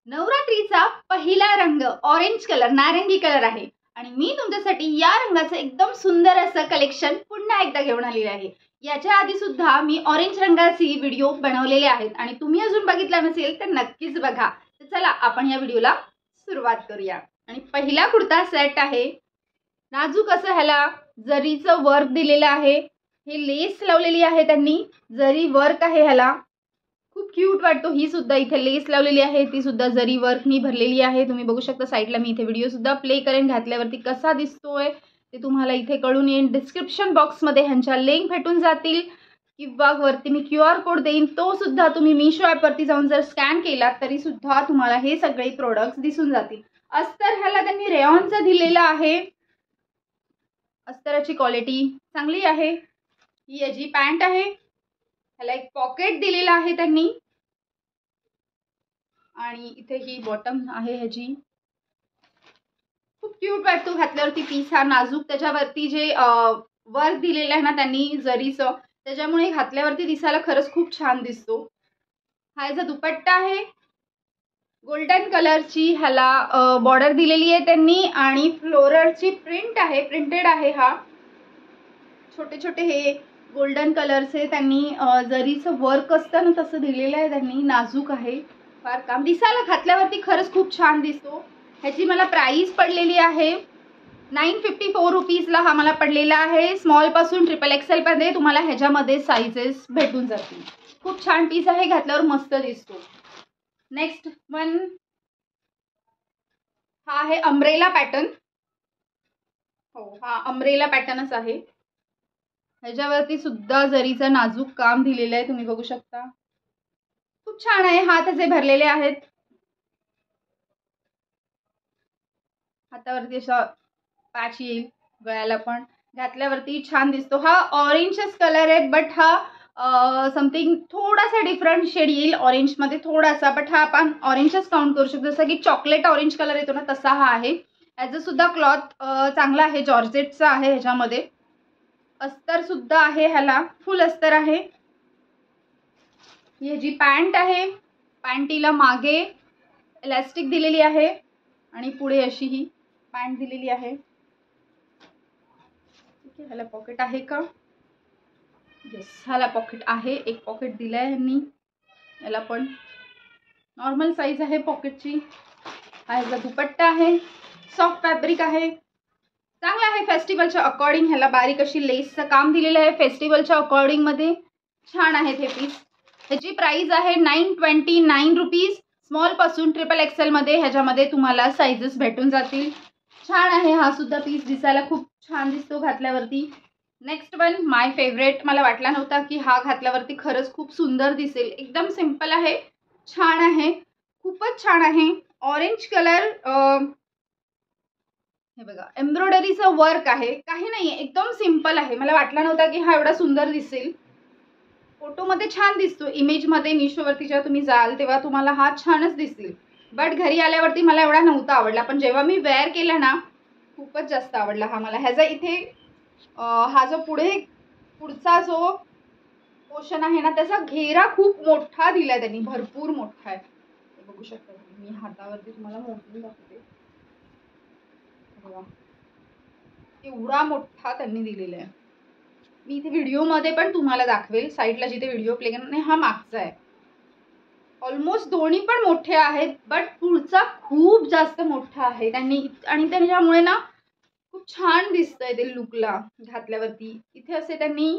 नवरात्रीचा पहिला रंग orange colour, नारंगी कलर आहे आणि मी तुमच्यासाठी या रंगाचं एकदम सुंदर असं कलेक्शन पुन्हा एकदा घेऊन आलेले आहे। याच्या आधी सुद्धा मी ऑरेंज रंगाची व्हिडिओ बनवलेले आहेत आणि तुम्ही अजून बघितला नसेल तर नक्कीच बघा। तर चला आपण या व्हिडिओला सुरुवात करूया। आणि पहिला कुर्ता सेट आहे, नाजूक असं ह्याला जरीचं वर्क दिलेलं आहे, हे लेस लावलेली आहे त्यांनी, जरी वर्क आहे ह्याला, खूप क्यूट वाटतो। ही सुद्धा इथे लेस लावलेली आहे, ती सुद्धा जरी वर्कनी भरलेली आहे। तुम्ही बघू शकता साइडला मी इथे व्हिडिओ सुद्धा प्ले करेन, घातल्यावरती कसा दिसतोय ते तुम्हाला इथे कळून येईल। डिस्क्रिप्शन बॉक्समध्ये ह्यांच्या लिंक भेटून जातील किंवा वरती मी QR कोड देईन, तो सुद्धा तुम्ही मीशो ॲपवरती जाऊन जर स्कॅन केला तरी सुद्धा तुम्हाला हे सगळे प्रोडक्ट्स दिसून जातील। अस्तर ह्याला त्यांनी रेयॉनचा दिलेला आहे, अस्तराची क्वालिटी चांगली आहे। ही याची पॅन्ट आहे, ह्याला एक पॉकेट दिलेला आहे त्यांनी आणि इथे ही बॉटम आहे ह्याची। खूप क्यूट वाटतो घातल्यावरती पीस हा नाजूक, त्याच्यावरती जे वर्क दिलेलं आहे ना त्यांनी जरीचं, त्याच्यामुळे घातल्यावरती दिसायला खरंच खूप छान दिसतो। हा याचा दुपट्टा आहे, गोल्डन कलरची ह्याला बॉर्डर दिलेली आहे त्यांनी आणि फ्लोरलची प्रिंट आहे, प्रिंटेड आहे। हा छोटे छोटे हे गोल्डन कलरचे त्यांनी जरीचं वर्क असतं ना तसं दिलेलं आहे त्यांनी, नाजूक आहे फार काम, दिसायला घातल्यावरती खरंच खूप छान दिसतो। ह्याची मला प्राइस पडलेली आहे 954 रुपीजला हा मला पडलेला आहे। स्मॉल पासून XXL मध्ये तुम्हाला ह्याच्यामध्ये साइजेस भेटून जातील। खूप छान पीस आहे, घातल्यावर मस्त दिसतो। नेक्स्ट वन हा आहे अम्ब्रेला पॅटर्न। हो, हा अम्ब्रेला पॅटर्नच आहे, ह्याच्यावरती सुद्धा जरीचं नाजूक काम दिलेलं आहे, तुम्ही बघू शकता। खूप छान आहे, हात असे भरलेले आहेत, हातावरती असा पॅच येईल, गळ्याला पण घातल्यावरती छान दिसतो। हा ऑरेंजच कलर आहे, बट हा समथिंग थोडासा डिफरंट शेड येईल ऑरेंज मध्ये थोडासा, बट हा आपण ऑरेंजच काउंट करू शकतो, जसं की चॉकलेट ऑरेंज कलर येतो ना तसा हा आहे। याचं सुद्धा क्लॉथ चांगला आहे, जॉर्जेटचा आहे। ह्याच्यामध्ये अस्तर सुद्धा आहे, ह्याला फुल अस्तर आहे। ही जी पॅन्ट आहे, पॅन्टीला मागे इलास्टिक दिलेली आहे आणि पुढे अशी ही पॅन्ट दिलेली आहे। ठीक आहे, ह्याला पॉकेट आहे का? येस, ह्याला पॉकेट आहे, एक पॉकेट दिलं आहे ह्यांनी, याला पण नॉर्मल साईज आहे पॉकेटची। हा ह्याचा दुपट्टा आहे, सॉफ्ट फॅब्रिक आहे, चांगला आहे। फेस्टिवलच्या अकॉर्डिंग ह्याला बारीक अशी लेसचं काम दिलेलं आहे, फेस्टिवलच्या अकॉर्डिंग मध्ये छान आहेत हे पीस। ह्याची प्राइस आहे 929 रुपीज। स्मॉल पासून XXL मध्ये ह्याच्यामध्ये तुम्हाला साइजेस भेटून जातील। छान आहे हा सुद्धा पीस, दिसायला खूप छान दिसतो घातल्यावरती। नेक्स्ट वन माय फेवरेट, मला वाटला नव्हता की हा घातल्यावरती खरंच खूप सुंदर दिसेल। एकदम सिंपल आहे, छान आहे, खूपच छान आहे। ऑरेंज कलर, हे बघा एम्ब्रॉयडरीचं वर्क आहे, काही नाही आहे, एकदम सिंपल आहे। मला वाटला नव्हता की हा एवढा सुंदर दिसेल, फोटोमध्ये छान दिसतो, इमेजमध्ये मीशोवरती जेव्हा तुम्ही जाल तेव्हा तुम्हाला हा छानच दिसेल, बट घरी आल्यावरती मला एवढा नव्हता आवडला, पण जेव्हा मी वेअर केला ना खूपच जास्त आवडला हा मला। ह्याचा इथे हा जो पुढचा जो पोर्शन आहे ना त्याचा घेरा खूप मोठा दिलाय त्यांनी, भरपूर मोठा आहे, बघू शकता तुम्ही। मी हातावरती तुम्हाला मोजून दाखवते, एवढा मोठा त्यांनी दिलेला आहे। मी इथे व्हिडिओमध्ये पण तुम्हाला दाखवेल, साईडला जिथे व्हिडिओ प्ले करणार, हा मागचा आहे। ऑलमोस्ट दोन्ही पण मोठे आहेत, बट पुढचा खूप जास्त मोठा आहे त्यांनी, आणि त्याच्यामुळे ना खूप छान दिसतंय ते लुकला घातल्यावरती। इथे असे त्यांनी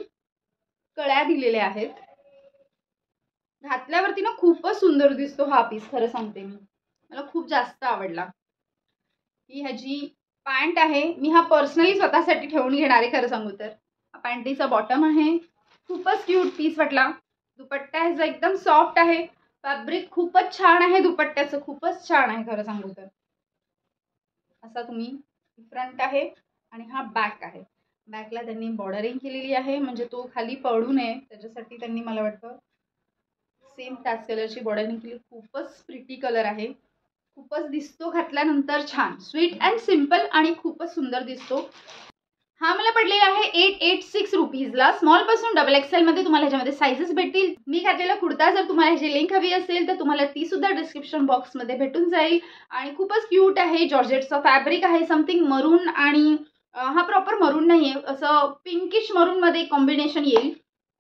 कळ्या दिलेल्या आहेत, घातल्यावरती ना खूपच सुंदर दिसतो हा पीस, खरं सांगते मी, मला खूप जास्त आवडला। ही ह्याची पॅन्ट आहे, मी हा पर्सनली स्वतःसाठी ठेवून घेणार आहे खरं सांगू तर। पॅन्टीचा बॉटम आहे, खूपच क्यूट पीस वाटला। दुपट्टा ह्याचा एकदम सॉफ्ट आहे, फॅब्रिक खूपच छान आहे दुपट्ट्याचं, खूपच छान आहे खरं सांगू तर। असा तुम्ही फ्रंट आहे आणि हा बॅक आहे, बॅकला त्यांनी बॉर्डरिंग केलेली आहे, म्हणजे तो खाली पडू नये त्याच्यासाठी त्यांनी, मला वाटतं सेम त्याच कलरची बॉर्डरिंग केली। खूपच प्रिटी कलर आहे, खूपच दिसतो घातल्यानंतर छान, स्वीट अँड सिंपल आणि खूपच सुंदर दिसतो। हा मला पडलेला आहे 886 रुपीजला. स्मॉल पासून डबल एक्सेल मध्ये तुम्हाला ह्याच्यामध्ये साईजेस भेटतील. मी घातलेला कुर्ता जर तुम्हाला ह्याची लिंक हवी असेल तर तुम्हाला ती सुद्धा डिस्क्रिप्शन बॉक्समध्ये भेटून जाईल. आणि खूपच क्यूट आहे. जॉर्जेटचं फॅब्रिक आहे. समथिंग मरून आणि हा प्रॉपर मरून नाही आहे, असं पिंकिश मरून मध्ये कॉम्बिनेशन येईल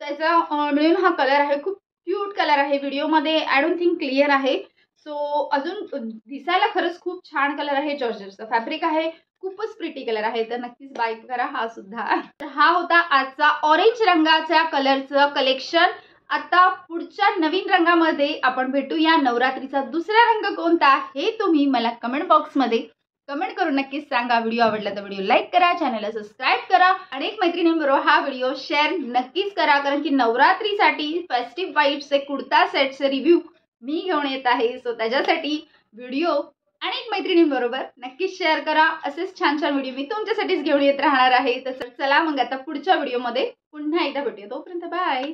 त्याचा मिळून हा कलर आहे. खूप क्यूट कलर आहे. व्हिडिओमध्ये आय डोंट थिंक क्लिअर आहे. सो अजून दिसायला खरंच खूप छान कलर आहे. जॉर्जेटचं फॅब्रिक आहे. खूपच प्रिटी कलर आहे, तर नक्कीच बाय करा हा सुद्धा. तर हा होता आजचा ऑरेंज रंगाच्या कलरचं कलेक्शन. आता पुढच्या नवीन रंगामध्ये आपण भेटूया. नवरात्रीचा दुसरा रंग कोणता हे तुम्ही मला कमेंट बॉक्समध्ये कमेंट करून नक्कीच सांगा. व्हिडिओ आवडला तर व्हिडिओ लाईक करा, चॅनलला सबस्क्राईब करा आणि एक मैत्रिणींबरोबर हा व्हिडिओ शेअर नक्कीच करा, कारण की नवरात्रीसाठी फेस्टिव्ह वाईब्सचे कुर्ता सेटचे रिव्ह्यू मी घेऊन येत आहे. सो त्याच्यासाठी व्हिडिओ अनेक मैत्रिणींबरोबर नक्कीच शेअर करा. असेच छान छान व्हिडिओ मी तुमच्यासाठीच घेऊन येत राहणार आहे. तर चला मग आता पुढच्या व्हिडिओमध्ये पुन्हा एकदा भेटूया. तोपर्यंत बाय.